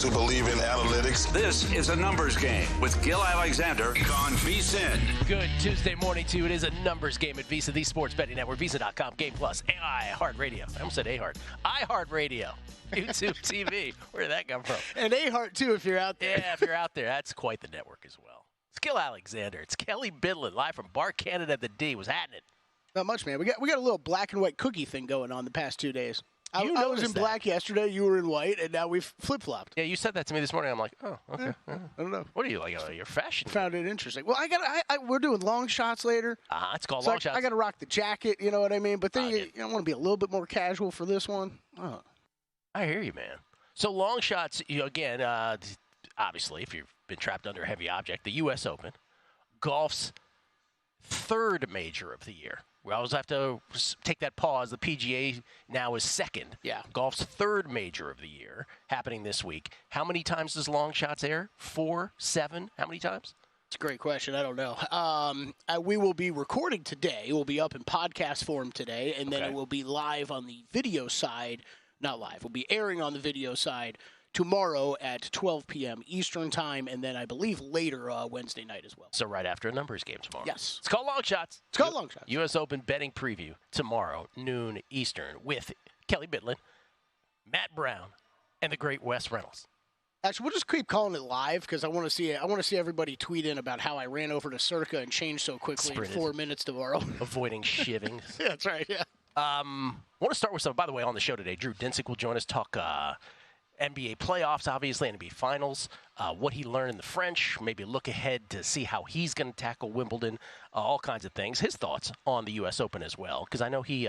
who believe in analytics. This is a numbers game with Gil Alexander on VSiN. Good Tuesday morning to you. It is a numbers game at VSiN, the sports betting network, VSiN.com, Game Plus, iHeartRadio. I almost said iHeartRadio. YouTube TV. Where did that come from? And iHeart, too, if you're out there. Yeah, if you're out there. That's quite the network as well. It's Gil Alexander. It's Kelly Bidlin, live from Bar Canada at the D. What's happening? Not much, man. We got a little black and white cookie thing going on the past 2 days. I was in black yesterday, you were in white, and now we've flip-flopped. Yeah, you said that to me this morning. I'm like, oh, okay. I don't know. What are you, like, your fashion? Found it interesting. Well, we're doing long shots later. It's called long shots. I got to rock the jacket, you know what I mean? But then you want to be a little bit more casual for this one. Oh. I hear you, man. So long shots, again, obviously, if you've been trapped under a heavy object, the U.S. Open, golf's third major of the year. We always have to take that pause. The PGA now is second. Yeah. Golf's third major of the year happening this week. How many times does long shots air? 4, 7? How many times? It's a great question. I don't know. We will be recording today. It will be up in podcast form today, and then it will be live on the video side. Not live. We'll be airing on the video side tomorrow at 12 p.m. Eastern time, and then I believe later Wednesday night as well. So right after a numbers game tomorrow. Yes. It's called Long Shots. It's called Long Shots. U.S. Open betting preview tomorrow, noon Eastern, with Kelly Bidlin, Matt Brown, and the great Wes Reynolds. Actually, we'll just keep calling it live because I want to see everybody tweet in about how I ran over to Circa and changed so quickly in 4 minutes tomorrow. Avoiding shivving. Yeah, that's right, yeah. I want to start with by the way, on the show today, Drew Dinsick will join us, talk NBA playoffs, obviously, NBA Finals, what he learned in the French, maybe look ahead to see how he's going to tackle Wimbledon, all kinds of things. His thoughts on the U.S. Open as well, because I know he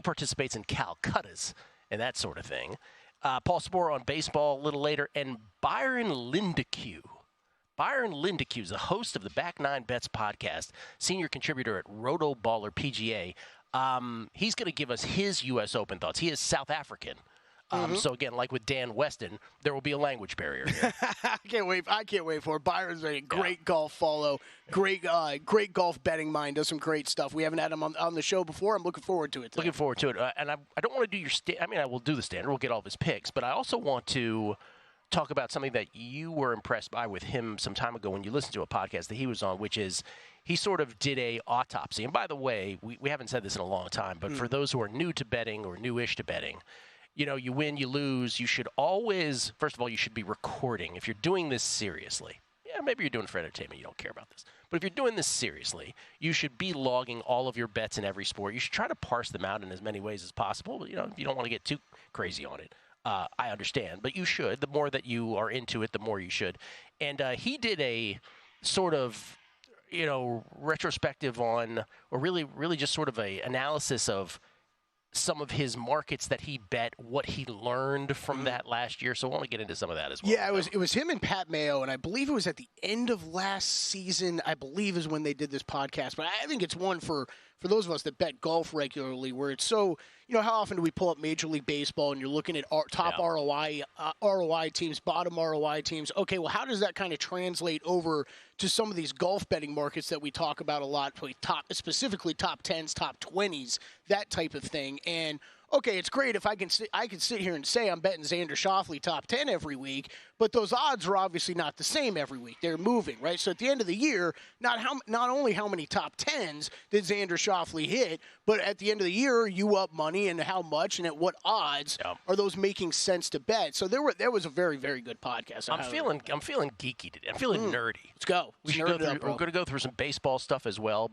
participates in Calcuttas and that sort of thing. Paul Sporer on baseball a little later, and Byron Lindeque. Byron Lindeque is the host of the Back Nine Bets podcast, senior contributor at Roto Baller PGA. He's going to give us his U.S. Open thoughts. He is South African. So, again, like with Dan Weston, there will be a language barrier here. I can't wait for it. Byron's a great golf follow, great golf betting mind, does some great stuff. We haven't had him on the show before. I'm looking forward to it today. Looking forward to it. And I don't want to do I will do the standard. We'll get all of his picks. But I also want to talk about something that you were impressed by with him some time ago when you listened to a podcast that he was on, which is he sort of did a autopsy. And by the way, we haven't said this in a long time, but for those who are new to betting or newish to betting, you win, you lose. You should always, first of all, you should be recording. If you're doing this seriously, maybe you're doing it for entertainment, you don't care about this. But if you're doing this seriously, you should be logging all of your bets in every sport. You should try to parse them out in as many ways as possible. But, if you don't want to get too crazy on it, I understand. But you should. The more that you are into it, the more you should. And he did a sort of, retrospective on, or really just sort of a analysis of some of his markets that he bet, what he learned from that last year. So I want to get into some of that as well. Yeah, it was him and Pat Mayo, and I believe it was at the end of last season, I believe is when they did this podcast. But I think it's one for those of us that bet golf regularly, where it's so, how often do we pull up Major League Baseball and you're looking at top ROI teams, bottom ROI teams? Okay, well, how does that kind of translate over to some of these golf betting markets that we talk about a lot, specifically top 10s, top 20s, that type of thing? And okay, it's great if I can sit here and say I'm betting Xander Schauffele top 10 every week, but those odds are obviously not the same every week. They're moving, right? So at the end of the year, not only how many top 10s did Xander Schauffele hit, but at the end of the year, are you up money and how much and at what odds are those making sense to bet? So there was a very, very good podcast. I'm feeling geeky today. I'm feeling nerdy. Let's go. We're going to go through some baseball stuff as well.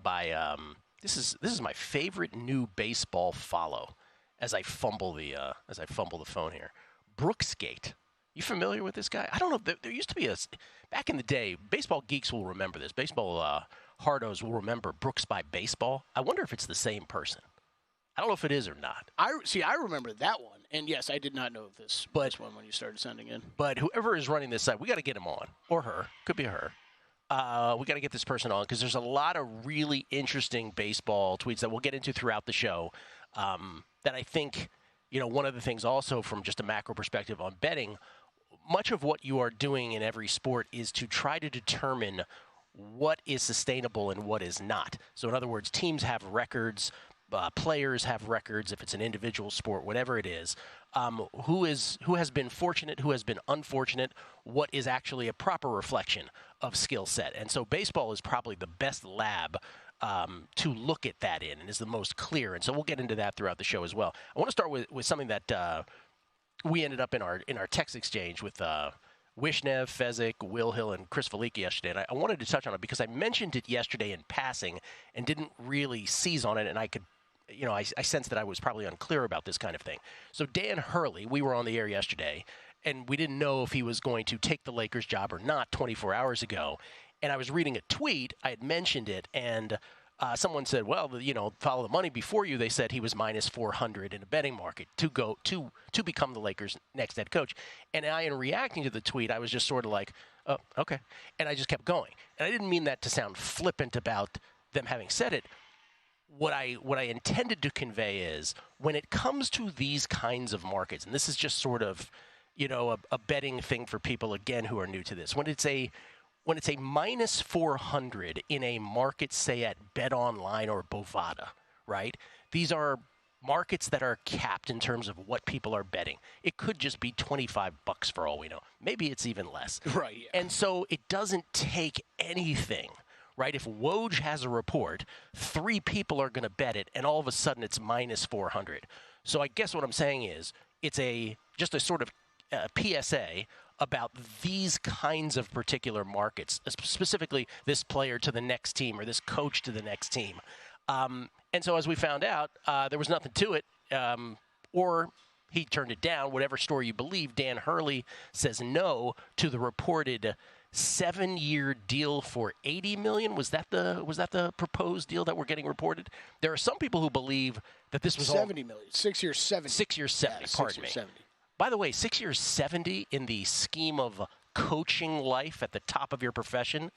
This is my favorite new baseball follow. As I fumble the phone here, Brooksgate. You familiar with this guy? I don't know. There used to be back in the day. Baseball geeks will remember this. Baseball hardos will remember Brooks by Baseball. I wonder if it's the same person. I don't know if it is or not. I remember that one, and yes, I did not know this one when you started sending in. But whoever is running this site, we got to get him on, or her. Could be her. We got to get this person on because there's a lot of really interesting baseball tweets that we'll get into throughout the show. That I think, one of the things also from just a macro perspective on betting, much of what you are doing in every sport is to try to determine what is sustainable and what is not. So in other words, teams have records, players have records, if it's an individual sport, whatever it is. who has been fortunate, who has been unfortunate, what is actually a proper reflection of skill set. And so baseball is probably the best lab to look at that in, and is the most clear. And so we'll get into that throughout the show as well. I want to start with something that we ended up in our text exchange with Wishnev, Fezzik, Will Hill, and Chris Veliki yesterday. And I wanted to touch on it because I mentioned it yesterday in passing and didn't really seize on it, and I could, I sensed that I was probably unclear about this kind of thing. So Dan Hurley, we were on the air yesterday, and we didn't know if he was going to take the Lakers job or not 24 hours ago. And I was reading a tweet, I had mentioned it, and someone said, well, follow the money. Before you, they said he was minus 400 in a betting market to become the Lakers' next head coach. And in reacting to the tweet, I was just sort of like, oh, okay. And I just kept going. And I didn't mean that to sound flippant about them having said it. What I intended to convey is when it comes to these kinds of markets, and this is just sort of, a betting thing for people, again, who are new to this. When it's a minus 400 in a market, say at BetOnline or Bovada, right? These are markets that are capped in terms of what people are betting. It could just be $25 for all we know. Maybe it's even less. Right. Yeah. And so it doesn't take anything, right? If Woj has a report, 3 people are going to bet it, and all of a sudden it's minus 400. So I guess what I'm saying is it's just a sort of PSA about these kinds of particular markets, specifically this player to the next team or this coach to the next team. And so as we found out, there was nothing to it, or he turned it down. Whatever story you believe, Dan Hurley says no to the reported 7-year deal for $80 million. Was that the proposed deal that we're getting reported? There are some people who believe that this was $70 million. 6 years, 70. 6 years, 70. Yeah, pardon me. 70. By the way, 6 years, 70 in the scheme of coaching life at the top of your profession,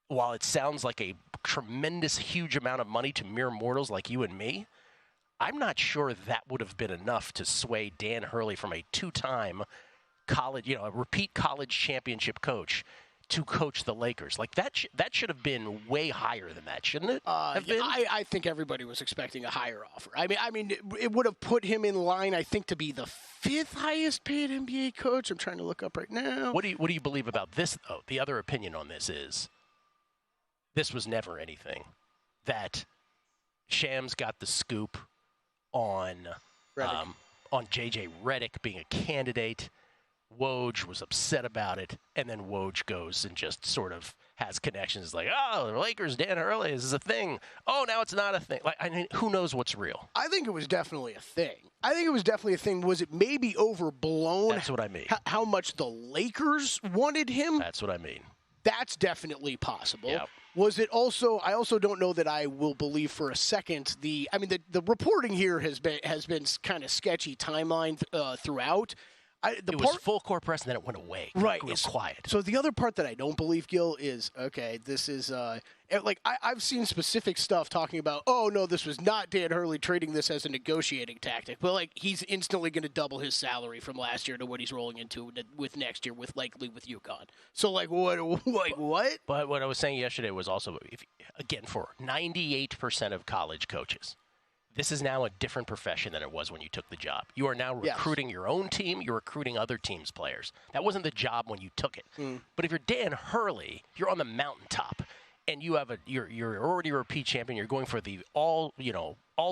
while it sounds like a tremendous, huge amount of money to mere mortals like you and me, I'm not sure that would have been enough to sway Dan Hurley from a 2-time college, a repeat college championship coach to coach the Lakers. Like that should have been way higher than that, shouldn't it? Have been? I think everybody was expecting a higher offer. I mean, it would have put him in line, I think, to be the 5th highest paid NBA coach. I'm trying to look up right now. What do you believe about this, though? The other opinion on this is this was never anything. That Shams got the scoop on JJ Redick being a candidate. Woj was upset about it, and then Woj goes and just sort of has connections like, oh, the Lakers, Dan Hurley, this is a thing. Oh, now it's not a thing. Like, I mean, who knows what's real? I think it was definitely a thing. Was it maybe overblown? That's what I mean. How much the Lakers wanted him? That's what I mean. That's definitely possible. Yep. Was it also? I also don't know that I will believe for a second. The reporting here has been kind of sketchy timeline throughout. It was full court press, and then it went away. Right. It was quiet. So the other part that I don't believe, Gil, is, okay, this is, I've seen specific stuff talking about, oh, no, this was not Dan Hurley trading this as a negotiating tactic. But, he's instantly going to double his salary from last year to what he's rolling into with next year, likely with UConn. So, what? But what I was saying yesterday was also, again, for 98% of college coaches, this is now a different profession than it was when you took the job. You are now recruiting your own team. You're recruiting other teams' players. That wasn't the job when you took it. But if you're Dan Hurley, you're on the mountaintop, and you're already a repeat champion. You're going for the all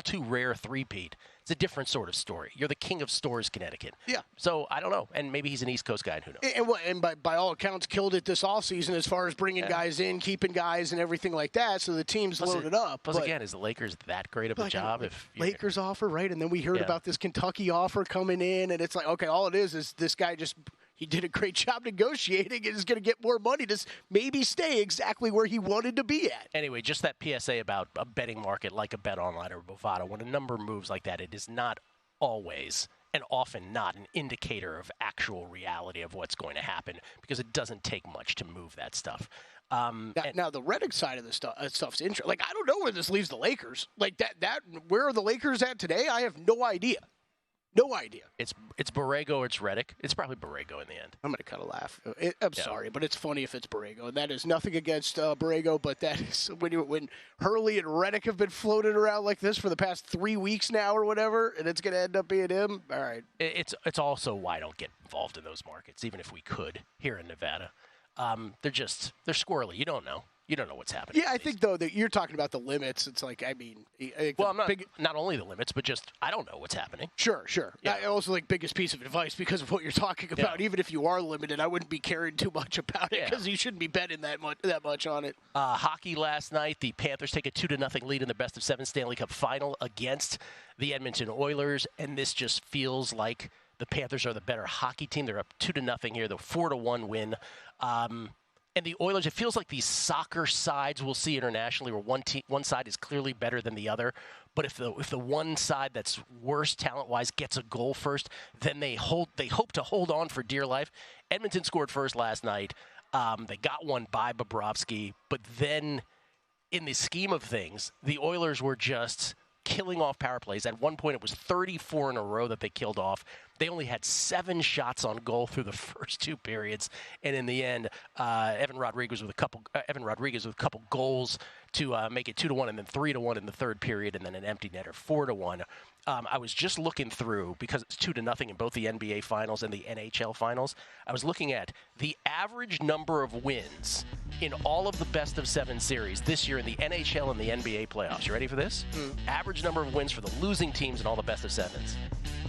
too rare three-peat. It's a different sort of story. You're the king of stores, Connecticut. Yeah. So I don't know, and maybe he's an East Coast guy. Who knows? And by all accounts, killed it this offseason as far as bringing guys in, keeping guys, and everything like that. So the team's loaded up. Plus, again, is the Lakers that great of a job? Lakers offer, right? And then we heard about this Kentucky offer coming in, and it's like, okay, all it is this guy he did a great job negotiating and is going to get more money to maybe stay exactly where he wanted to be at. Anyway, just that PSA about a betting market like a BetOnline or Bovada, when a number moves like that, it is not always and often not an indicator of actual reality of what's going to happen because it doesn't take much to move that stuff. Now the Redick side of the stuff's interesting. I don't know where this leaves the Lakers. That where are the Lakers at today? I have no idea. No idea. It's Borrego or it's Redick. It's probably Borrego in the end. I'm going to kind of laugh. I'm sorry, but it's funny if it's Borrego. That is nothing against Borrego, but that is when Hurley and Redick have been floated around like this for the past 3 weeks now or whatever, and it's going to end up being him. All right. It's also why I don't get involved in those markets, even if we could here in Nevada. They're squirrely. You don't know. You don't know what's happening. Yeah, I think, though, that you're talking about the limits. It's like, I mean... I'm not only the limits, but just I don't know what's happening. Sure. Yeah. I also like biggest piece of advice because of what you're talking about. Yeah. Even if you are limited, I wouldn't be caring too much about it because you shouldn't be betting that much on it. Hockey last night, the Panthers take a 2-0 lead in the best-of-7 Stanley Cup final against the Edmonton Oilers, and this just feels like the Panthers are the better hockey team. They're up 2-0 here. The 4-1 win. And the Oilers, it feels like these soccer sides we'll see internationally where one side is clearly better than the other. But if the one side that's worse talent-wise gets a goal first, then they hope to hold on for dear life. Edmonton scored first last night. They got one by Bobrovsky. But then in the scheme of things, the Oilers were just killing off power plays. At one point, it was 34 in a row that they killed off. They only had 7 shots on goal through the first 2 periods, and in the end, Evan Rodriguez with a couple goals to make it 2-1, and then 3-1 in the third period, and then an empty netter 4-1. I was just looking through because it's 2-0 in both the NBA Finals and the NHL Finals. I was looking at the average number of wins in all of the best-of-7 series this year in the NHL and the NBA playoffs. You ready for this? Average number of wins for the losing teams in all the best-of-7s.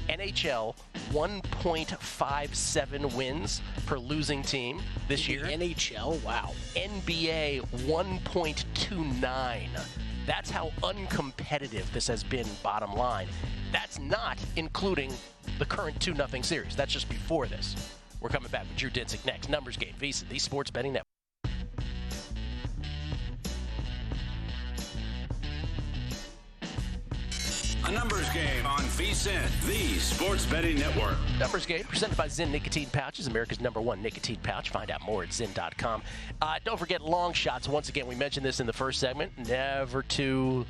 NHL, 1.57 wins per losing team this year. NHL, wow. NBA, 1.29. That's how uncompetitive this has been, bottom line. That's not including the current 2-0 series. That's just before this. We're coming back with Drew Dinsick next. Numbers Game, VSiN, the Sports Betting Network. A numbers game on VSiN, the Sports Betting Network. Numbers Game presented by ZYN Nicotine Pouches, America's #1 nicotine pouch. Find out more at ZYN.com. Don't forget long shots. Once again, we mentioned this in the first segment. Never too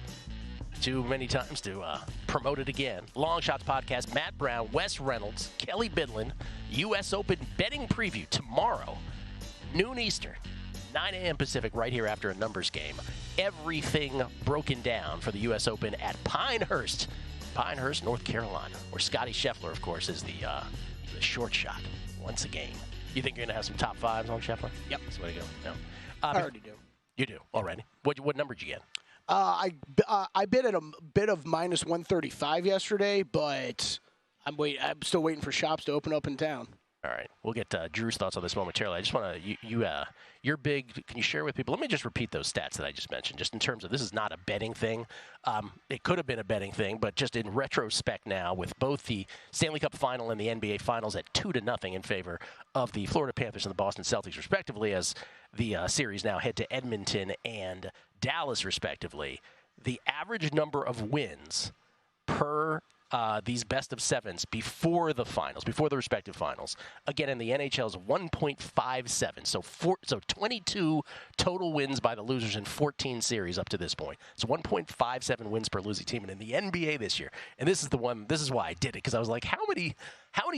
many times to promote it again. Long Shots Podcast, Matt Brown, Wes Reynolds, Kelly Bidlin, U.S. Open betting preview tomorrow, noon Eastern, 9 a.m. Pacific, right here after a numbers game. Everything broken down for the U.S. Open at Pinehurst, North Carolina, where Scotty Scheffler, of course, is the short shot once a game. You think you're going to have some top 5s on Scheffler? Yep. That's the way to go. No. I already do. You do already. What number did you get? I bid at a bit of minus 135 yesterday, but I'm still waiting for shops to open up in town. All right, we'll get Drew's thoughts on this momentarily. I just want to you're big. Can you share with people? Let me just repeat those stats that I just mentioned, just in terms of this is not a betting thing. It could have been a betting thing, but just in retrospect now, with both the Stanley Cup Final and the NBA Finals at 2-0 in favor of the Florida Panthers and the Boston Celtics, respectively, as the series now head to Edmonton and Dallas, respectively. The average number of wins per these best-of-7s before the finals, before the respective finals. Again, in the NHL is 1.57, so 22 total wins by the losers in 14 series up to this point. It's 1.57 wins per losing team. And in the NBA this year, and this is why I did it, because I was like, how many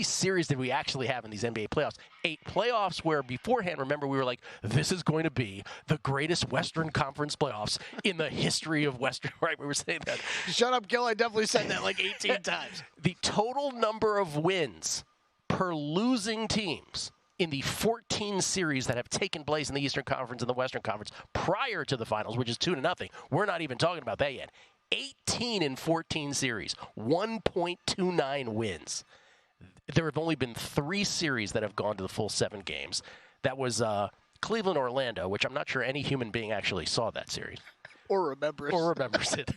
series did we actually have in these NBA playoffs? 8 playoffs where beforehand, remember, we were like, this is going to be the greatest Western Conference playoffs in the history of Western, right? We were saying that. Shut up, Gil. I definitely said that like 18 times. The total number of wins per losing teams in the 14 series that have taken place in the Eastern Conference and the Western Conference prior to the finals, which is 2-0. We're not even talking about that yet. 18 in 14 series, 1.29 wins. There have only been 3 series that have gone to the full 7 games. That was Cleveland-Orlando, which I'm not sure any human being actually saw that series. Or remembers it.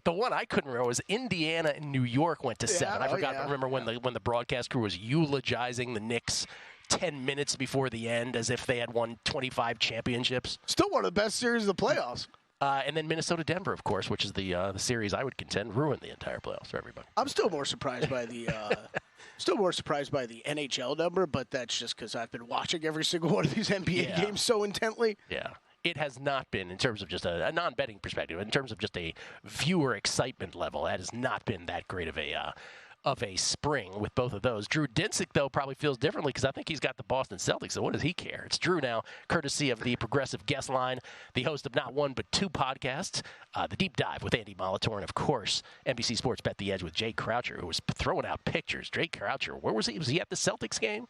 The one I couldn't remember was Indiana and New York went to 7. I forgot to remember when the broadcast crew was eulogizing the Knicks 10 minutes before the end as if they had won 25 championships. Still one of the best series of the playoffs. And then Minnesota-Denver, of course, which is the series I would contend ruined the entire playoffs for everybody. I'm still more surprised by the NHL number, but that's just because I've been watching every single one of these NBA games so intently. Yeah. It has not been, in terms of just a non-betting perspective, in terms of just a viewer excitement level, that has not been that great of of a spring with both of those. Drew Dinsick, though, probably feels differently because I think he's got the Boston Celtics, so what does he care? It's Drew now, courtesy of the Progressive Guest Line, the host of not one but two podcasts, The Deep Dive with Andy Molitor, and, of course, NBC Sports Bet the Edge with Jay Croucher, who was throwing out pictures. Jay Croucher, where was he? Was he at the Celtics game?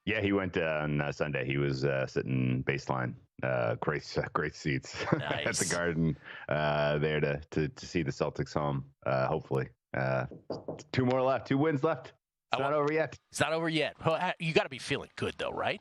Yeah, he went on Sunday. He was sitting baseline. Great seats Nice. at the Garden there to see the Celtics home, hopefully. 2 more left. 2 wins left. It's not over yet. It's not over yet. Well, you got to be feeling good, though, right?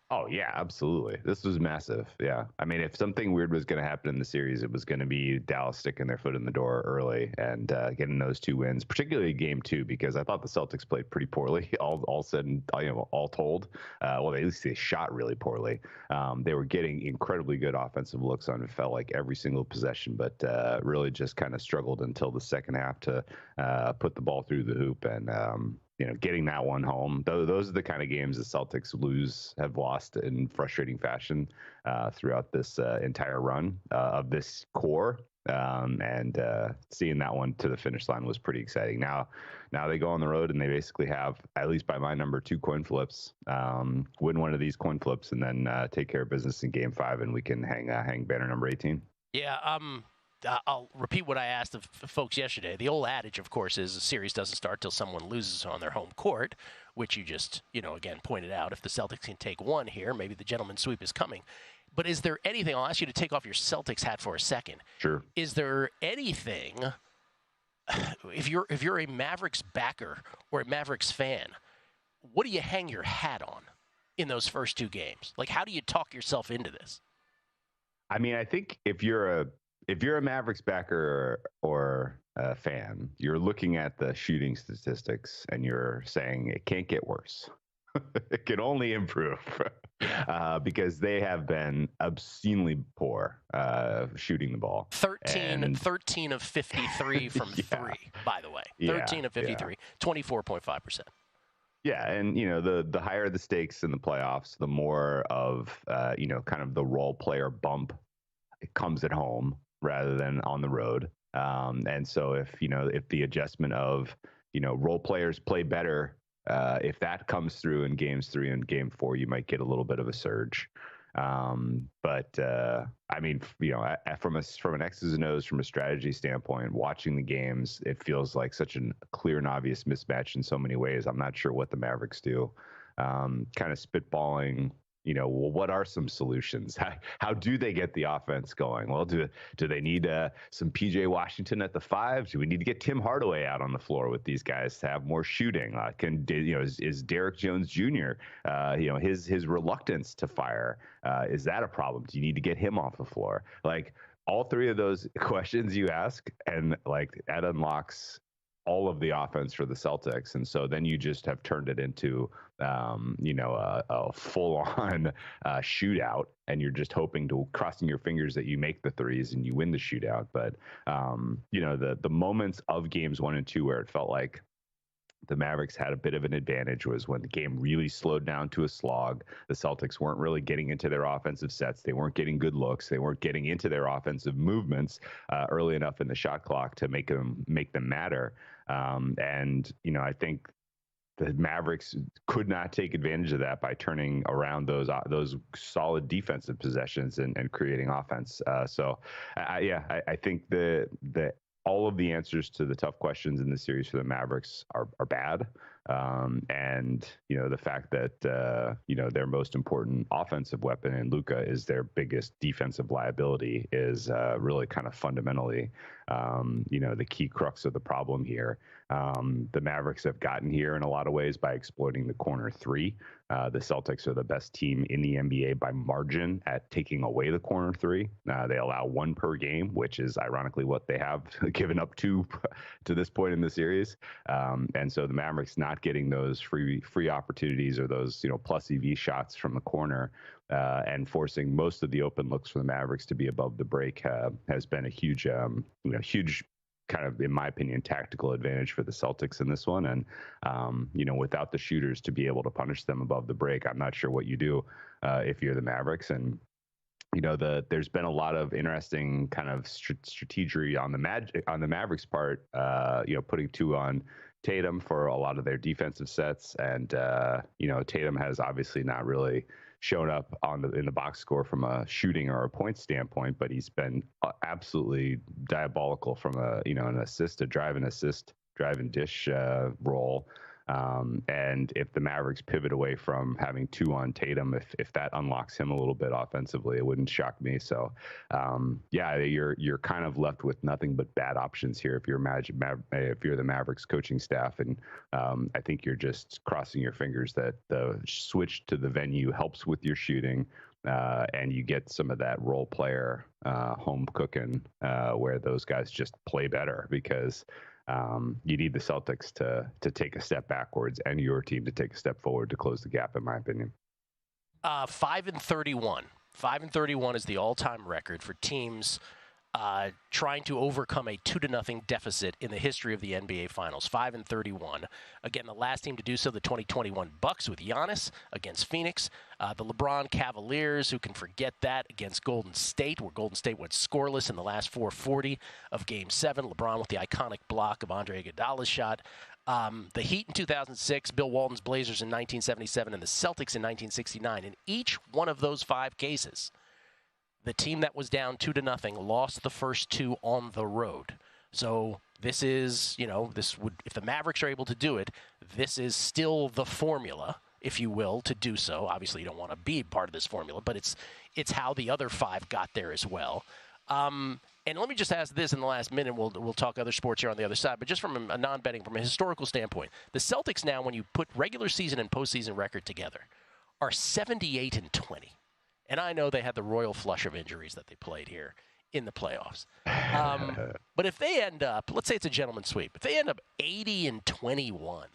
Oh, yeah, absolutely. This was massive. Yeah. I mean, if something weird was going to happen in the series, it was going to be Dallas sticking their foot in the door early and getting those 2 wins, particularly game 2, because I thought the Celtics played pretty poorly, all said and all told. Well, at least they shot really poorly. They were getting incredibly good offensive looks on, it felt like, every single possession, but really just kind of struggled until the second half to put the ball through the hoop and getting that one home. Those are the kind of games the Celtics have lost in frustrating fashion throughout this entire run of this core. And seeing that one to the finish line was pretty exciting. Now they go on the road and they basically have, at least by my number, 2 coin flips. Win one of these coin flips and then take care of business in Game 5, and we can hang banner number 18. Yeah. I'll repeat what I asked of folks yesterday. The old adage, of course, is a series doesn't start till someone loses on their home court, which you just, again, pointed out. If the Celtics can take one here, maybe the gentleman's sweep is coming. But is there anything, I'll ask you to take off your Celtics hat for a second. Sure. Is there anything, if you're a Mavericks backer or a Mavericks fan, what do you hang your hat on in those first 2 games? Like, how do you talk yourself into this? I mean, I think if you're a Mavericks backer or a fan, you're looking at the shooting statistics and you're saying it can't get worse. It can only improve because they have been obscenely poor shooting the ball. 13 of 53 from 3, by the way. 13 of 53, 24.5%. Yeah, and the higher the stakes in the playoffs, the more of kind of the role player bump it comes at home rather than on the road. And so if the adjustment of, role players play better, if that comes through in games 3 and game 4, you might get a little bit of a surge. But I mean, from an X's and O's, from a strategy standpoint, watching the games, it feels like such a clear and obvious mismatch in so many ways. I'm not sure what the Mavericks do. Kind of spitballing, what are some solutions? How do they get the offense going? Well, do they need some PJ Washington at the 5? Do we need to get Tim Hardaway out on the floor with these guys to have more shooting? Is Derek Jones Jr. His reluctance to fire, is that a problem? Do you need to get him off the floor? Like, all 3 of those questions you ask, and like that unlocks all of the offense for the Celtics. And so then you just have turned it into, a full-on shootout, and you're just crossing your fingers that you make the threes and you win the shootout. But, the moments of games 1 and 2 where it felt like the Mavericks had a bit of an advantage was when the game really slowed down to a slog. The Celtics weren't really getting into their offensive sets. They weren't getting good looks. They weren't getting into their offensive movements early enough in the shot clock to make them matter. I think the Mavericks could not take advantage of that by turning around those solid defensive possessions and creating offense. I think the all of the answers to the tough questions in the series for the Mavericks are bad. The fact that, their most important offensive weapon in Luka is their biggest defensive liability is really kind of fundamentally, the key crux of the problem here. The Mavericks have gotten here in a lot of ways by exploiting the corner 3. The Celtics are the best team in the NBA by margin at taking away the corner 3. They allow 1 per game, which is ironically what they have given up to this point in the series. And so the Mavericks not getting those free opportunities or those plus EV shots from the corner and forcing most of the open looks for the Mavericks to be above the break has been a huge kind of, in my opinion, tactical advantage for the Celtics in this one. And, without the shooters to be able to punish them above the break, I'm not sure what you do if you're the Mavericks. And, there's been a lot of interesting kind of strategy on the Mavericks part, putting 2 on Tatum for a lot of their defensive sets, and Tatum has obviously not really shown up in the box score from a shooting or a point standpoint, but he's been absolutely diabolical from an assist, drive and dish role. And if the Mavericks pivot away from having 2 on Tatum, if that unlocks him a little bit offensively, it wouldn't shock me. So, you're kind of left with nothing but bad options here if you're the Mavericks coaching staff, and I think you're just crossing your fingers that the switch to the venue helps with your shooting. And you get some of that role player home cooking where those guys just play better, because you need the Celtics to take a step backwards and your team to take a step forward to close the gap, in my opinion. 5-31. 5-31 is the all-time record for teams trying to overcome a 2-0 deficit in the history of the NBA Finals. 5-31. Again, the last team to do so, the 2021 Bucks with Giannis against Phoenix. The LeBron Cavaliers, who can forget that, against Golden State, where Golden State went scoreless in the last 4:40 of Game 7. LeBron with the iconic block of Andre Iguodala's shot. The Heat in 2006, Bill Walton's Blazers in 1977, and the Celtics in 1969. In each one of those 5 cases, the team that was down 2-0 lost the first 2 on the road. So this is, if the Mavericks are able to do it, this is still the formula, if you will, to do so. Obviously, you don't want to be part of this formula, but it's how the other 5 got there as well. And let me just ask this in the last minute. We'll talk other sports here on the other side, but just from a non-betting, from a historical standpoint, the Celtics now, when you put regular season and postseason record together, are 78-20. And I know they had the royal flush of injuries that they played here in the playoffs. But if they end up, let's say it's a gentleman's sweep, if they end up 80-21,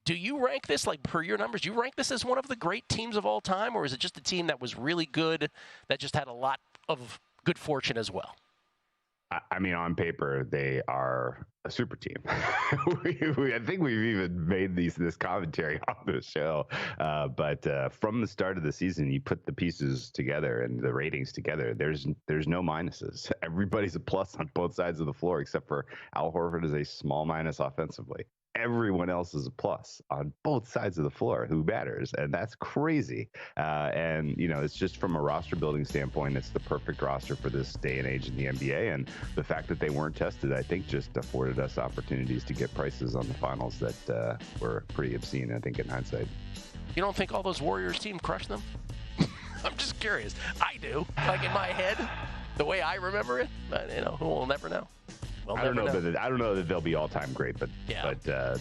do you rank this, like per your numbers, do you rank this as one of the great teams of all time, or is it just a team that was really good, that just had a lot of good fortune as well? I mean, on paper, they are a super team. I think we've even made this commentary on the show. But from the start of the season, you put the pieces together and the ratings together. There's no minuses. Everybody's a plus on both sides of the floor, except for Al Horford is a small minus offensively. Everyone else is a plus on both sides of the floor who matters, and that's crazy. And it's just from a roster building standpoint, it's the perfect roster for this day and age in the NBA. And the fact that they weren't tested, I think, just afforded us opportunities to get prices on the finals that were pretty obscene, I think, in hindsight. You don't think all those Warriors team crushed them? I'm just curious. I do. Like in my head, the way I remember it, but who will never know. I don't know that they'll be all-time great, but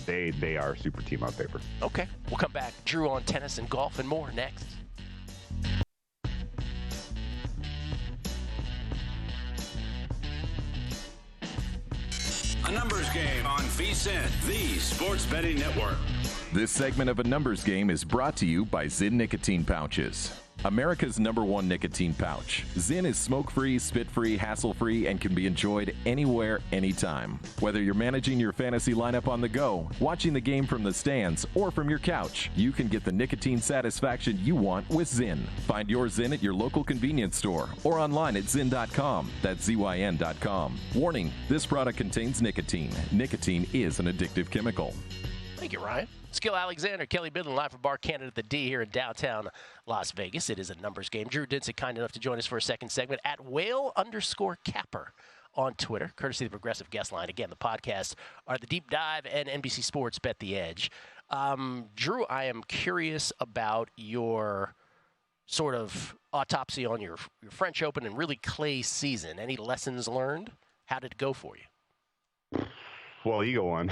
they are a super team on paper. Okay, we'll come back. Drew on tennis and golf and more next. A numbers game on VSiN, the sports betting network. This segment of A Numbers Game is brought to you by Zyn nicotine pouches. America's #1 nicotine pouch. Zyn is smoke-free, spit-free, hassle-free, and can be enjoyed anywhere, anytime. Whether you're managing your fantasy lineup on the go, watching the game from the stands, or from your couch, you can get the nicotine satisfaction you want with Zyn. Find your Zyn at your local convenience store or online at Zyn.com. That's ZYN.com. Warning, this product contains nicotine. Nicotine is an addictive chemical. Thank you, Ryan. Skill Alexander, Kelly Bidlin, live from Bar Canada at the D here in downtown Las Vegas. It is a numbers game. Drew Dinsick, kind enough to join us for a second segment at whale_capper on Twitter, courtesy of the Progressive Guest Line. Again, the podcasts are The Deep Dive and NBC Sports Bet the Edge. Drew, I am curious about your sort of autopsy on your French Open and really Clay's season. Any lessons learned? How did it go for you? Well, you go on.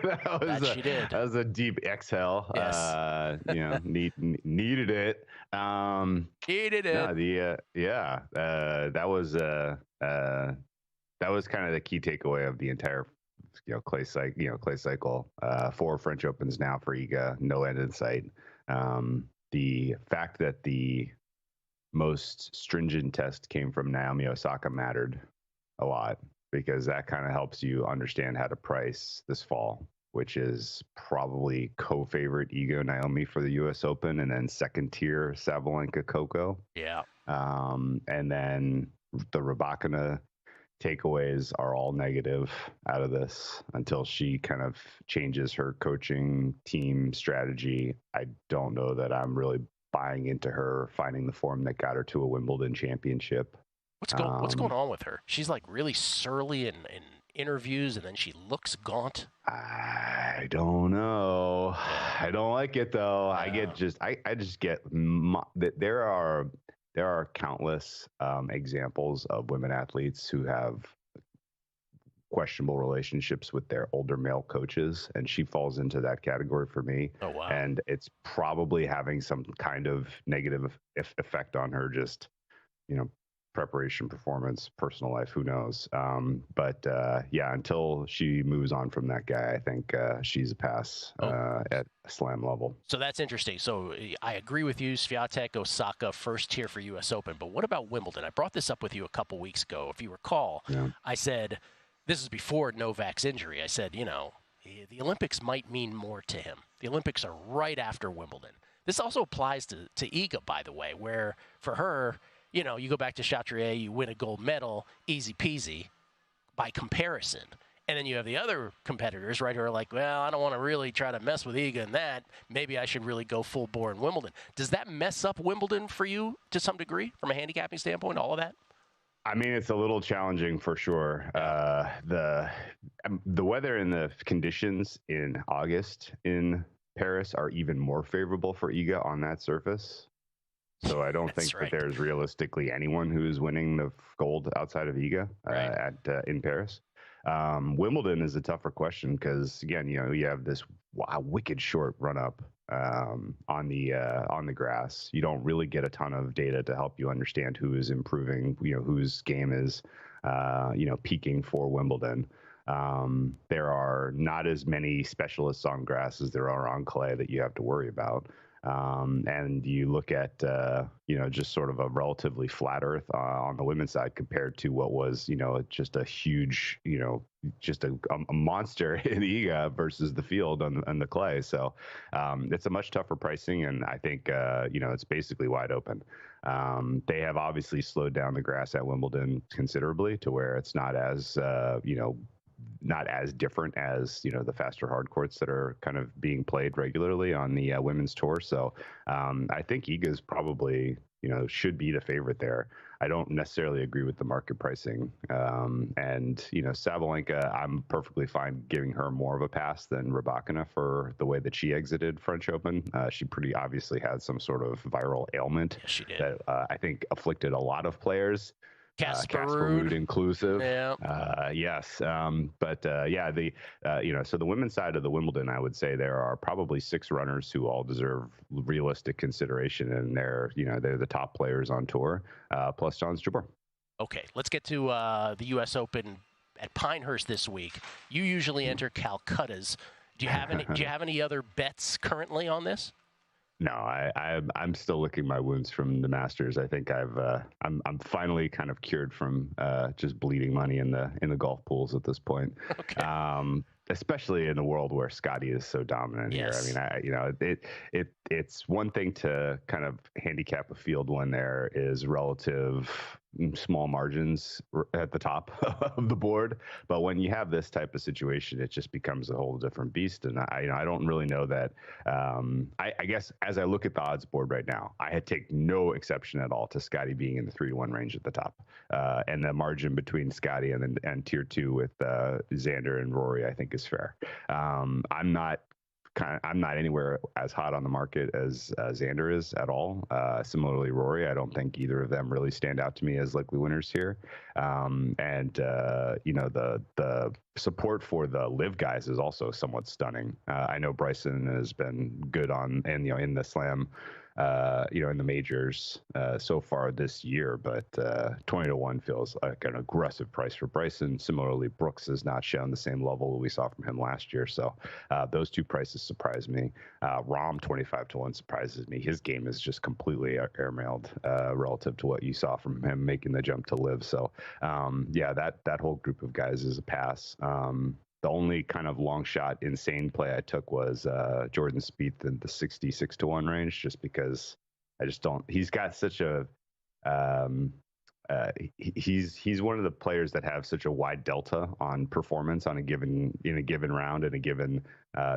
That was a deep exhale. Yes. Needed it. Needed it. That was kind of the key takeaway of the entire Clay cycle. 4 French Opens now for Iga, no end in sight. The fact that the most stringent test came from Naomi Osaka mattered a lot, because that kind of helps you understand how to price this fall, which is probably co-favorite Iga Naomi for the U.S. Open, and then second tier Sabalenka Coco. Yeah. And then the Rybakina takeaways are all negative out of this until she kind of changes her coaching team strategy. I don't know that I'm really buying into her finding the form that got her to a Wimbledon championship. What's going on with her? She's like really surly in interviews, and then she looks gaunt. I don't know. I don't like it though. I just get that there are countless examples of women athletes who have questionable relationships with their older male coaches, and she falls into that category for me. Oh, wow. And it's probably having some kind of negative effect on her, just, preparation, performance, personal life, who knows. But until she moves on from that guy, I think she's a pass at slam level. So that's interesting. So I agree with you, Swiatek, Osaka, first tier for U.S. Open. But what about Wimbledon? I brought this up with you a couple weeks ago. If you recall, I said, this is before Novak's injury. I said, the Olympics might mean more to him. The Olympics are right after Wimbledon. This also applies to Iga, by the way, where for her, you go back to Chatrier, you win a gold medal, easy peasy by comparison. And then you have the other competitors, right, who are like, well, I don't want to really try to mess with Iga in that. Maybe I should really go full bore in Wimbledon. Does that mess up Wimbledon for you to some degree from a handicapping standpoint, all of that? I mean, it's a little challenging for sure. The weather and the conditions in August in Paris are even more favorable for Iga on that surface. So I don't think that there's realistically anyone who's winning the gold outside of Iga in Paris. Wimbledon is a tougher question because, again, you have this wicked short run up on the grass. You don't really get a ton of data to help you understand who is improving, whose game is, peaking for Wimbledon. There are not as many specialists on grass as there are on clay that you have to worry about. And you look at, just sort of a relatively flat earth on the women's side compared to what was, just a huge, just a monster in Iga versus the field on the clay. So it's a much tougher pricing. And I think, it's basically wide open. They have obviously slowed down the grass at Wimbledon considerably to where it's not as, not as different as the faster hard courts that are kind of being played regularly on the women's tour. So I think Iga's probably should be the favorite there. I don't necessarily agree with the market pricing. And Sabalenka, I'm perfectly fine giving her more of a pass than Rybakina for the way that she exited French Open. She pretty obviously had some sort of viral ailment that I think afflicted a lot of players. Casper Ruud inclusive. Yeah. Yes. So the women's side of the Wimbledon, I would say there are probably 6 runners who all deserve realistic consideration, and they're the top players on tour, plus John Jabeur. Okay, let's get to the U.S. Open at Pinehurst this week. You usually enter Calcutta's. Do you have any other bets currently on this? No, I'm still licking my wounds from the Masters. I think I'm finally kind of cured from just bleeding money in the golf pools at this point. Okay. Especially in the world where Scotty is so dominant here. I mean, it's one thing to kind of handicap a field when there is relative small margins at the top of the board, but when you have this type of situation, it just becomes a whole different beast. And I don't really know that. I guess as I look at the odds board right now, I take no exception at all to Scotty being in the 3-1 range at the top, and the margin between Scotty and tier 2 with Xander and Rory, I think is fair. I'm not anywhere as hot on the market as Xander is at all. Similarly, Rory, I don't think either of them really stand out to me as likely winners here. The support for the live guys is also somewhat stunning. I know Bryson has been good in the slam, in the majors so far this year, but 20-1 feels like an aggressive price for Bryson. Similarly, Brooks has not shown the same level we saw from him last year. So those two prices surprise me. Rahm 25-1 surprises me. His game is just completely airmailed relative to what you saw from him making the jump to live. So that whole group of guys is a pass. The only kind of long shot insane play I took was Jordan Spieth in the 66-1 range, just because he's got such a he's one of the players that have such a wide delta on performance in a given round in a given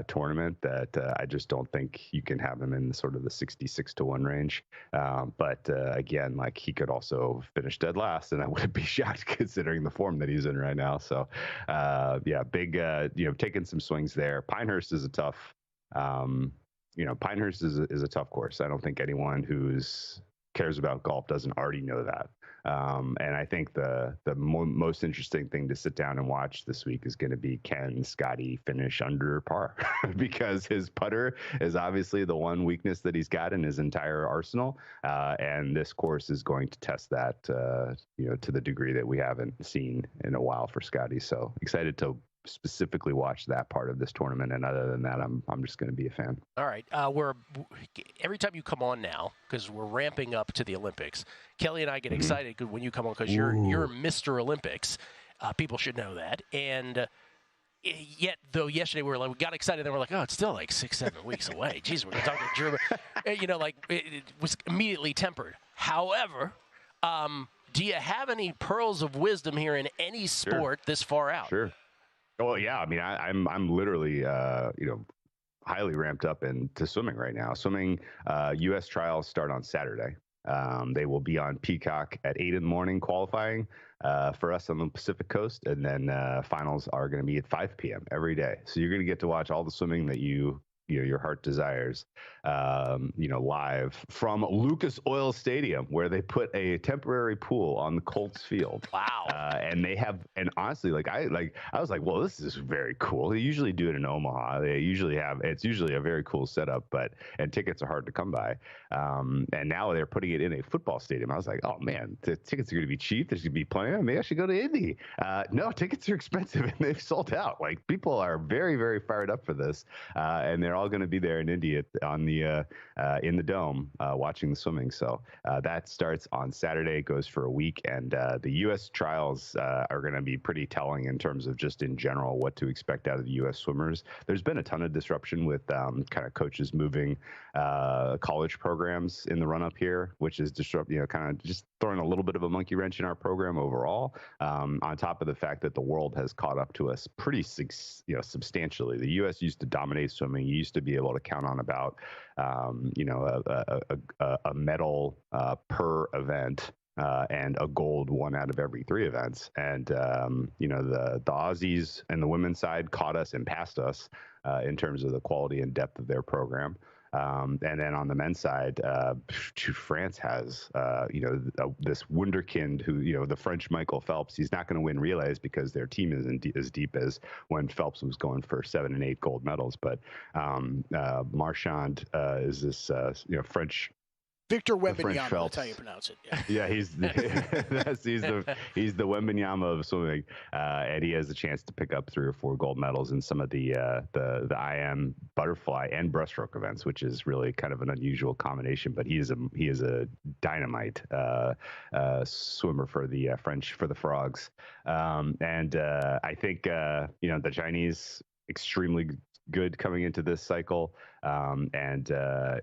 tournament that I just don't think you can have him in sort of the 66-1 range. But again, like, he could also finish dead last, and I wouldn't be shocked considering the form that he's in right now. So big taking some swings there. Pinehurst is a tough. Pinehurst is a tough course. I don't think anyone who's cares about golf doesn't already know that. And I think the most interesting thing to sit down and watch this week is going to be, can Scotty finish under par? Because his putter is obviously the one weakness that he's got in his entire arsenal. And this course is going to test that, to the degree that we haven't seen in a while for Scotty. So excited to specifically watch that part of this tournament, and other than that, I'm just going to be a fan. All right, every time you come on now, because we're ramping up to the Olympics, Kelly and I get excited when you come on, because you're Mr. Olympics. People should know that. And yet, though, yesterday we got excited, and we're like, oh, it's still like 6-7 weeks away. Jeez, we're going to talk to German. It was immediately tempered. However, do you have any pearls of wisdom here in any sport this far out? Sure. Well, yeah. I mean, I'm literally, highly ramped up into swimming right now. Swimming, U.S. trials start on Saturday. They will be on Peacock at 8 a.m. qualifying for us on the Pacific Coast, and then finals are going to be at 5 p.m. every day. So you're going to get to watch all the swimming that your heart desires, live from Lucas Oil Stadium, where they put a temporary pool on the Colts field. Wow. And they have, and honestly, I was like, well, this is very cool. They usually do it in Omaha. It's usually a very cool setup, and tickets are hard to come by. And now they're putting it in a football stadium. I was like, oh man, the tickets are going to be cheap. There's going to be plenty. Maybe I should go to Indy. No, tickets are expensive, and they've sold out. Like, people are very, very fired up for this. And they're all going to be there in Indy in the dome watching the swimming. So that starts on Saturday, goes for a week, and the U.S. trials are going to be pretty telling in terms of just in general what to expect out of the U.S. swimmers. There's been a ton of disruption with kind of coaches moving college programs in the run up here, which is kind of just throwing a little bit of a monkey wrench in our program overall. On top of the fact that the world has caught up to us pretty substantially. The U.S. used to dominate swimming. You used to be able to count on about a medal per event. And a gold 1 out of every 3 events. And, the Aussies and the women's side caught us and passed us in terms of the quality and depth of their program. And then on the men's side, France has, this wunderkind who, the French Michael Phelps. He's not going to win relays because their team isn't as deep as when Phelps was going for 7 and 8 gold medals. But Marchand is this, French. Victor Wembanyama, that's how you pronounce it. Yeah, he's the Wembanyama of swimming, and he has a chance to pick up 3 or 4 gold medals in some of the IM butterfly and breaststroke events, which is really kind of an unusual combination. But he is a dynamite swimmer for the frogs, and I think the Chinese extremely good coming into this cycle, and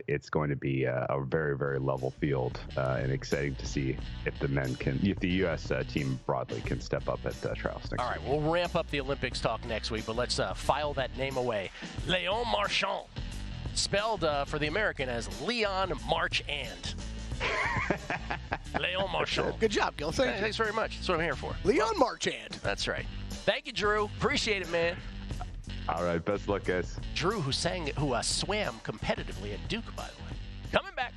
it's going to be a very, very level field, and exciting to see if the U.S. team broadly can step up at trials next All right, week. We'll ramp up the Olympics talk next week, but let's file that name away. Leon Marchand, spelled for the American as Leon Marchand. Leon Marchand. Good job, Gil. Thanks very much. That's what I'm here for. Leon Marchand. That's right. Thank you, Drew. Appreciate it, man. All right, best of luck, guys. Drew, who swam competitively at Duke, by the way. Coming back.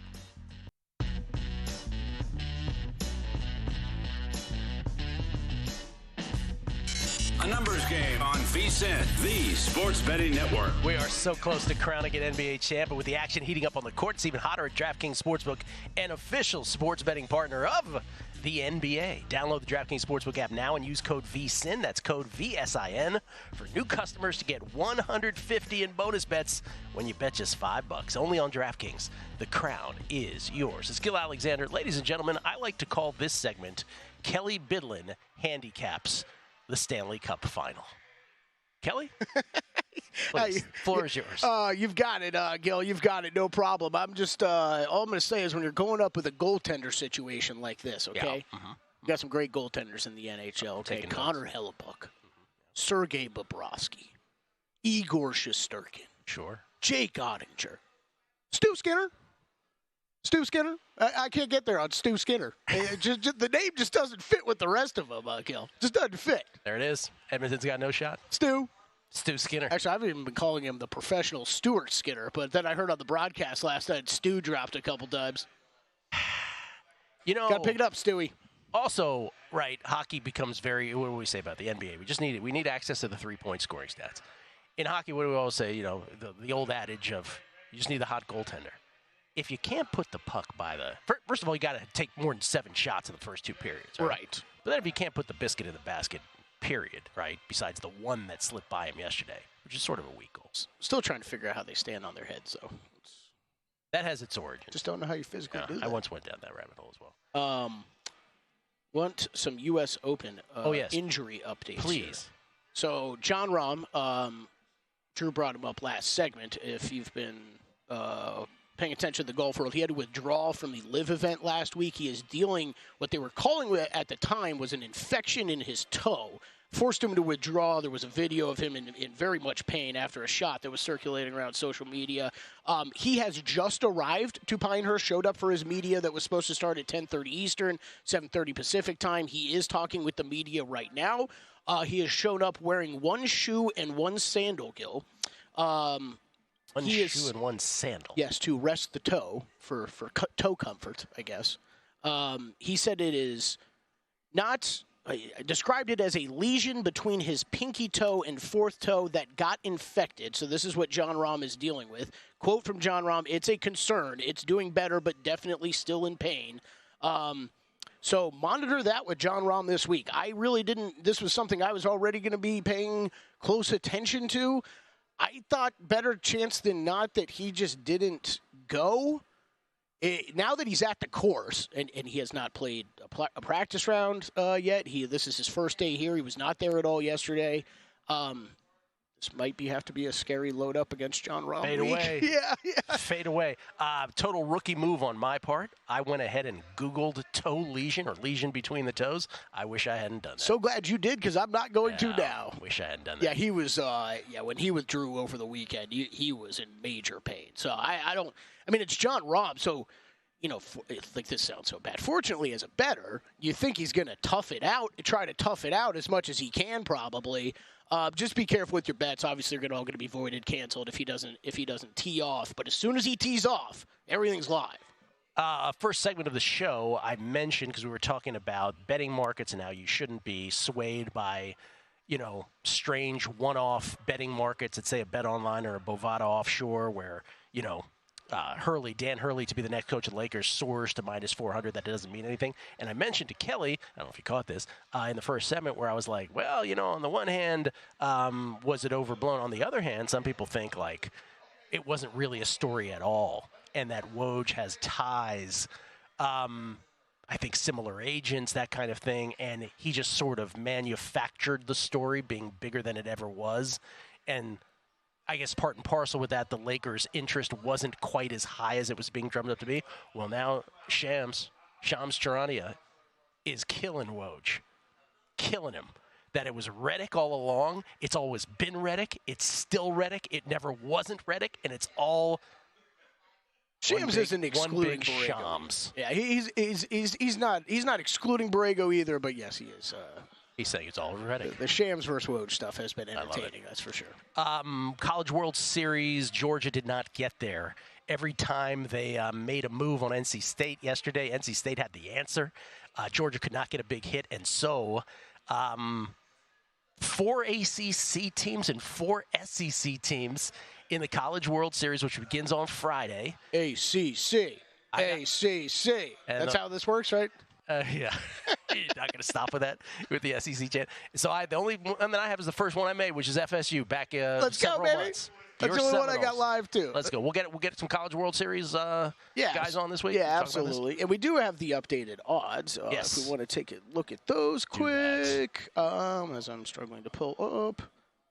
A numbers game on VSiN, the sports betting network. We are so close to crowning an NBA champ, but with the action heating up on the court, it's even hotter at DraftKings Sportsbook, an official sports betting partner of the NBA. Download the DraftKings Sportsbook app now and use code VSiN, that's code VSIN, for new customers to get $150 in bonus bets when you bet just $5. Only on DraftKings. The crown is yours. It's Gil Alexander. Ladies and gentlemen, I like to call this segment Kelly Bidlin Handicaps the Stanley Cup Final. Kelly? Please, floor is yours. You've got it, Gil. You've got it. No problem. I'm just all I'm going to say is when you're going up with a goaltender situation like this, okay? Yeah. We got some great goaltenders in the NHL. Okay, Connor Hellebuck, Sergei Bobrovsky, Igor Shesterkin, Sure, Jake Ottinger, Stu Skinner. Stu Skinner? I can't get there on Stu Skinner. Just, the name just doesn't fit with the rest of them, Gil. Just doesn't fit. there it is. Edmonton's got no shot. Stu Skinner. Actually, I've even been calling him the professional Stuart Skinner, but then I heard on the broadcast last night Stu dropped a couple times. You know, got to pick it up, Stewie. Also, right, hockey becomes very. What do we say about the NBA? We need access to the 3-point scoring stats. In hockey, what do we always say? You know, the old adage of you just need the hot goaltender. If you can't put the puck by the first of all, you got to take more than 7 shots in the first 2 periods, right? But then if you can't put the biscuit in the basket, period, right? Besides the one that slipped by him yesterday, which is sort of a weak goal. Still trying to figure out how they stand on their heads, though. That has its origin. Just don't know how you physically do that. I once went down that rabbit hole as well. Want some U.S. Open injury updates? Please. Here. So John Rahm, Drew brought him up last segment. If you've been paying attention to the golf world, he had to withdraw from the LIV event last week. He is dealing what they were calling at the time was an infection in his toe. Forced him to withdraw. There was a video of him in very much pain after a shot that was circulating around social media. He has just arrived to Pinehurst, showed up for his media that was supposed to start at 10:30 Eastern, 7:30 Pacific time. He is talking with the media right now. He has shown up wearing one shoe and one sandal, Gil. One shoe and one sandal. Yes, to rest the toe for toe comfort, I guess. He said it is not. Described it as a lesion between his pinky toe and fourth toe that got infected. So this is what John Rahm is dealing with. Quote from John Rahm: "It's a concern. It's doing better, but definitely still in pain." So monitor that with John Rahm this week. I really didn't. This was something I was already going to be paying close attention to. I thought better chance than not that he just didn't go. Now that he's at the course, and he has not played a practice round yet, this is his first day here. He was not there at all yesterday. This might have to be a scary load up against John Rahm. Fade away. Yeah. Fade away. Total rookie move on my part. I went ahead and Googled toe lesion or lesion between the toes. I wish I hadn't done that. So glad you did, because I'm not going to now. Wish I hadn't done that. Yeah, he was. When he withdrew over the weekend, he was in major pain. So I mean, it's John Rahm, so. Like this sounds so bad. Fortunately, as a bettor, you think he's going to try to tough it out as much as he can, probably. Just be careful with your bets. Obviously, they're all going to be voided, canceled if he doesn't tee off. But as soon as he tees off, everything's live. First segment of the show, I mentioned because we were talking about betting markets and how you shouldn't be swayed by, strange one-off betting markets at say a Bet Online or a Bovada Offshore, where Dan Hurley to be the next coach of the Lakers soars to -400. That doesn't mean anything. And I mentioned to Kelly, I don't know if you caught this, in the first segment where I was like, well, on the one hand, was it overblown? On the other hand, some people think like it wasn't really a story at all and that Woj has ties, I think similar agents, that kind of thing. And he just sort of manufactured the story being bigger than it ever was. And I guess part and parcel with that, the Lakers' interest wasn't quite as high as it was being drummed up to be. Well, now Shams Charania is killing Woj. Killing him. That it was Redick all along. It's always been Redick. It's still Redick. It never wasn't Redick. And it's all Shams isn't excluding Borrego. Shams. Yeah, he's not excluding Borrego either, but yes, he is. He's saying it's all Redick. The Shams versus Woj stuff has been entertaining, that's for sure. College World Series, Georgia did not get there. Every time they made a move on NC State yesterday, NC State had the answer. Georgia could not get a big hit, and so 4 ACC teams and 4 SEC teams in the College World Series, which begins on Friday. ACC. That's how this works, right? Yeah. You're not going to stop with that, with the SEC chant. So the only one that I have is the first one I made, which is FSU back Let's several go, baby. months. That's the only one I got live, too. Let's go. We'll get some College World Series guys on this week. Yeah, absolutely. And we do have the updated odds. Yes. If we want to take a look at those quick, as I'm struggling to pull up.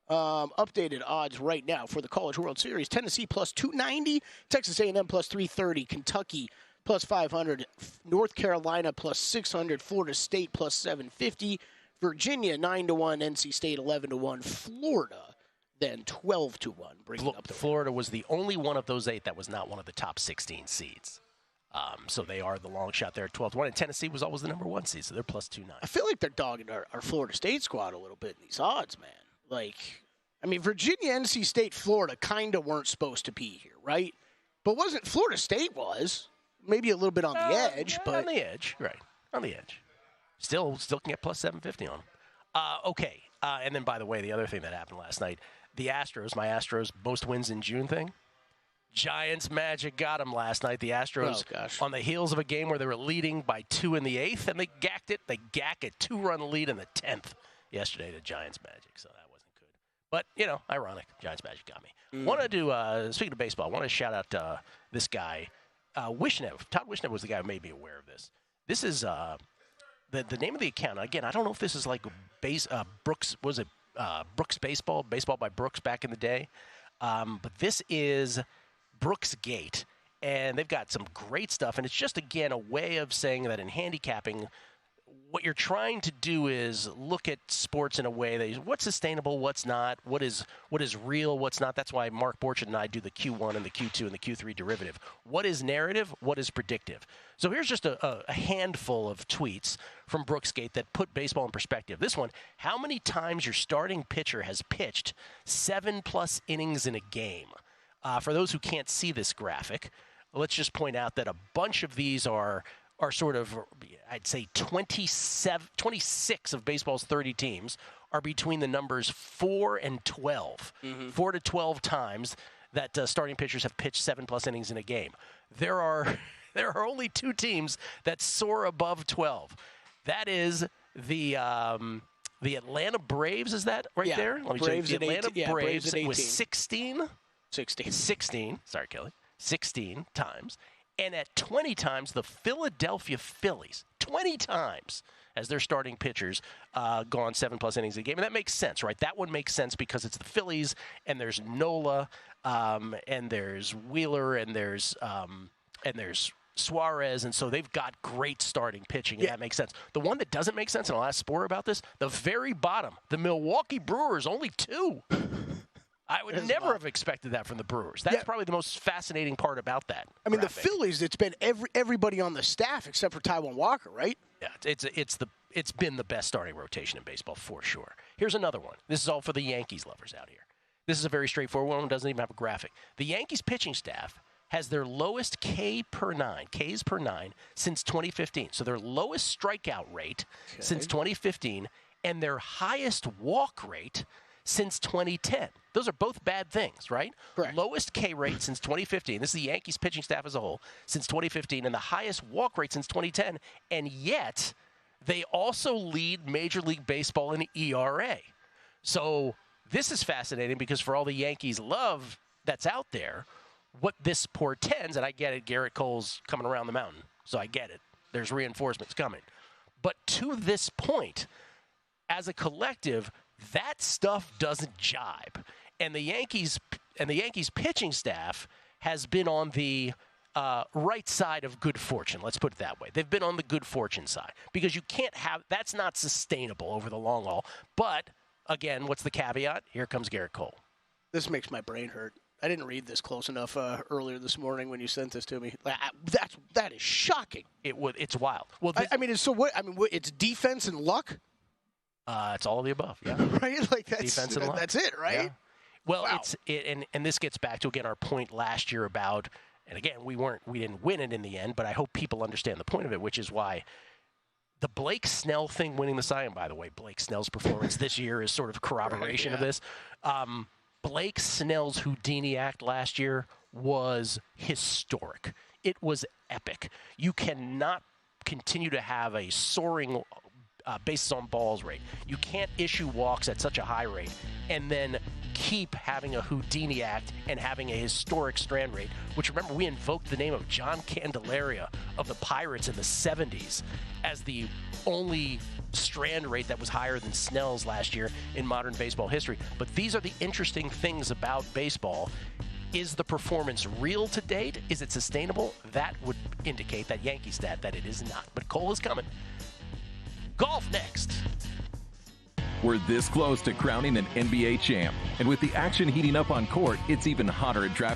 Updated odds right now for the College World Series. Tennessee plus 290, Texas A&M plus 330, Kentucky plus 500. North Carolina plus 600. Florida State plus 750. Virginia 9-1. NC State 11-1. Florida then 12-1. Bringing up the Florida was the only one of those 8 that was not one of the top 16 seeds. So they are the long shot there at 12-1. And Tennessee was always the number 1 seed, so they're plus 290. I feel like they're dogging our Florida State squad a little bit in these odds, man. Like, I mean, Virginia, NC State, Florida kind of weren't supposed to be here, right? But wasn't Florida State was maybe a little bit on the edge, but on the edge, right? On the edge. Still can get plus 750 on them. Okay, and then by the way, the other thing that happened last night, the Astros, my Astros most wins in June thing. Giants Magic got them last night. The Astros on the heels of a game where they were leading by 2 in the 8th, and they gacked it. They gack a 2-run lead in the 10th yesterday to Giants Magic, so that wasn't good. But, ironic. Giants Magic got me. Want to do, speaking of baseball, I want to shout out this guy, Wishnev. Todd Wishnev was the guy who made me aware of this. This is the name of the account. Again, I don't know if this is like Brooks, was it Brooks Baseball by Brooks back in the day. But this is Brooks Gate, and they've got some great stuff, and it's just, again, a way of saying that in handicapping, what you're trying to do is look at sports in a way that is what's sustainable, what's not, what is real, what's not. That's why Mark Borchardt and I do the Q1 and the Q2 and the Q3 derivative. What is narrative? What is predictive? So here's just a handful of tweets from Brooksgate that put baseball in perspective. This one, how many times your starting pitcher has pitched 7+ innings in a game? For those who can't see this graphic, let's just point out that a bunch of these are sort of, I'd say 26 of baseball's 30 teams are between the numbers 4 and 12. 4 to 12 times that starting pitchers have pitched 7+ innings in a game. There are only 2 teams that soar above 12. That is the Atlanta Braves, is that right there? Let me Braves check. The Atlanta Braves at 18. with 16. 16. Sorry, Kelly. 16 times. And at 20 times, the Philadelphia Phillies, 20 times as their starting pitchers gone 7+ innings a game. And that makes sense, right? That one makes sense because it's the Phillies, and there's Nola, and there's Wheeler, and there's Suarez, and so they've got great starting pitching, and that makes sense. The one that doesn't make sense, and I'll ask Spore about this, the very bottom, the Milwaukee Brewers, only 2. I would never have expected that from the Brewers. That's probably the most fascinating part about that. I mean, graphic. The Phillies, it's been everybody on the staff except for Taijuan Walker, right? Yeah, it's been the best starting rotation in baseball for sure. Here's another one. This is all for the Yankees lovers out here. This is a very straightforward one. Doesn't even have a graphic. The Yankees pitching staff has their lowest Ks per 9 since 2015. So their lowest strikeout rate since 2015 and their highest walk rate since 2010. Those are both bad things, right? Correct. Lowest K rate since 2015. This is the Yankees pitching staff as a whole since 2015, and the highest walk rate since 2010. And yet, they also lead Major League Baseball in ERA. So this is fascinating because for all the Yankees love that's out there, what this portends, and I get it, Garrett Cole's coming around the mountain, so I get it. There's reinforcements coming. But to this point, as a collective, that stuff doesn't jibe. And the Yankees pitching staff has been on the right side of good fortune. Let's put it that way. They've been on the good fortune side because you can't have – that's not sustainable over the long haul. But, again, what's the caveat? Here comes Garrett Cole. This makes my brain hurt. I didn't read this close enough earlier this morning when you sent this to me. That is shocking. It's wild. Well, it's defense and luck? It's all of the above, yeah. Right? Like defense and luck. That's it, right? Yeah. Well, wow. And this gets back to, again, our point last year about, and again, we didn't win it in the end, but I hope people understand the point of it, which is why the Blake Snell thing, winning the Cy Young, by the way, Blake Snell's performance this year is sort of corroboration of this. Blake Snell's Houdini act last year was historic. It was epic. You cannot continue to have a soaring bases on balls rate. You can't issue walks at such a high rate and then keep having a Houdini act and having a historic strand rate, which, remember, we invoked the name of John Candelaria of the Pirates in the 70s as the only strand rate that was higher than Snell's last year in modern baseball history. But these are the interesting things about baseball. Is the performance real to date? Is it sustainable? That would indicate, that Yankee stat, that it is not. But Cole is coming. Golf next. We're this close to crowning an NBA champ. And with the action heating up on court, it's even hotter at Draft